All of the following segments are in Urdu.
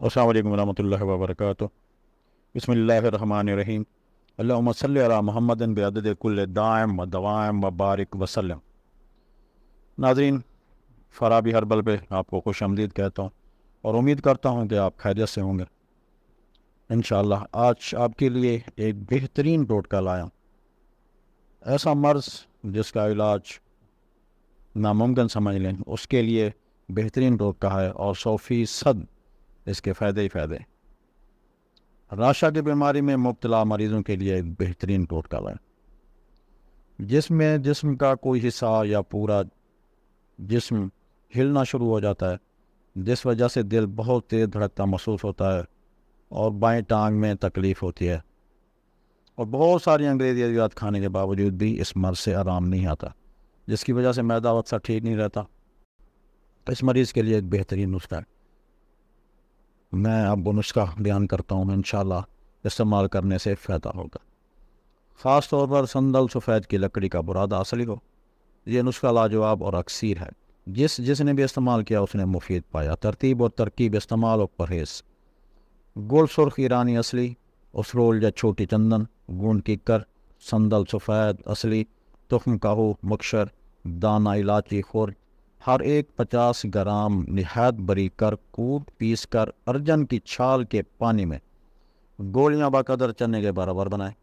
السلام علیکم ورحمۃ اللہ وبرکاتہ۔ بسم اللہ الرحمن الرحیم۔ اللہم صلی علی محمد بعدد کل دائم و دوائم و بارک وسلم۔ ناظرین، فارابی ہربل پہ آپ کو خوش آمدید کہتا ہوں اور امید کرتا ہوں کہ آپ خیریت سے ہوں گے۔ انشاءاللہ آج آپ کے لیے ایک بہترین ٹوٹکا لایا ہوں، ایسا مرض جس کا علاج ناممکن سمجھ لیں، اس کے لیے بہترین ٹوٹکا ہے اور 100% اس کے فائدے ہی فائدے۔ راشا کی بیماری میں مبتلا مریضوں کے لیے ایک بہترین ٹوٹکا ہے، جسم کا کوئی حصہ یا پورا جسم ہلنا شروع ہو جاتا ہے، جس وجہ سے دل بہت تیز دھڑکتا محسوس ہوتا ہے اور بائیں ٹانگ میں تکلیف ہوتی ہے، اور بہت ساری انگریزی ادویات کھانے کے باوجود بھی اس مرض سے آرام نہیں آتا، جس کی وجہ سے معدہ اکثر ٹھیک نہیں رہتا۔ اس مریض کے لیے ایک بہترین نسخہ ہے، میں اب وہ نسخہ بیان کرتا ہوں، انشاءاللہ استعمال کرنے سے فائدہ ہوگا۔ خاص طور پر سندل سفید کی لکڑی کا برادہ اصلی ہو، یہ نسخہ لاجواب اور اکثیر ہے، جس نے بھی استعمال کیا اس نے مفید پایا۔ ترتیب اور ترکیب: استعمال اور پرہیز: گل سرخ ایرانی اصلی، اسرول یا چھوٹی چندن، گونڈ کیکر، سندل سفید اصلی، تخم کاہو، مکشر، دانہ الائچی خرد، ہر ایک 50 گرام نہایت باریک کر کوٹ پیس کر ارجن کی چھال کے پانی میں گولیاں بقدر چنے کے برابر بنائیں۔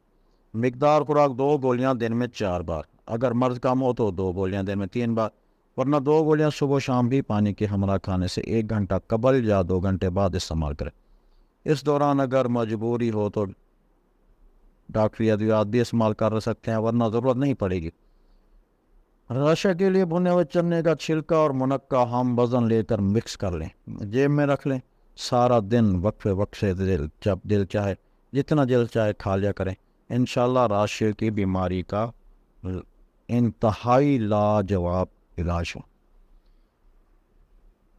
مقدار خوراک: 2 گولیاں دن میں 4 بار، اگر مرض کم ہو تو 2 گولیاں دن میں 3 بار، ورنہ 2 گولیاں صبح و شام بھی پانی کے ہمراہ کھانے سے 1 گھنٹہ قبل یا 2 گھنٹے بعد استعمال کریں۔ اس دوران اگر مجبوری ہو تو ڈاکٹری ادویات بھی استعمال کر سکتے ہیں، ورنہ ضرورت نہیں پڑے گی۔ راشا کے لیے بھنے ہوئے چنے کا چھلکا اور منقع ہم وزن لے کر مکس کر لیں، جیب میں رکھ لیں۔ سارا دن وقفے سے جب دل چاہے جتنا دل چاہے کھا لیا کریں۔ انشاءاللہ راشا کی بیماری کا انتہائی لاجواب علاج ہو۔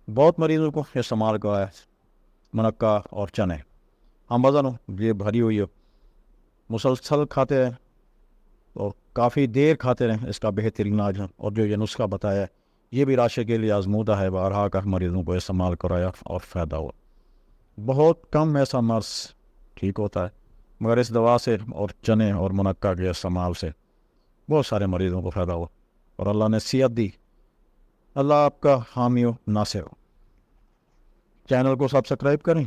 بہت مریضوں کو استعمال کا ہے، منقع اور چنے ہم وزن ہو، جیب بھری ہوئی ہو، مسلسل کھاتے ہیں اور کافی دیر کھاتے رہیں، اس کا بہترین علاج ہے۔ اور جو یہ نسخہ بتایا ہے یہ بھی راشے کے لیے آزمودہ ہے، بارہا کا مریضوں کو استعمال کرایا اور فائدہ ہوا۔ بہت کم ایسا مرض ٹھیک ہوتا ہے، مگر اس دوا سے اور چنے اور منقع کے استعمال سے بہت سارے مریضوں کو فائدہ ہوا اور اللہ نے صحت دی۔ اللہ آپ کا حامی و ناصر ہو۔ چینل کو سبسکرائب کریں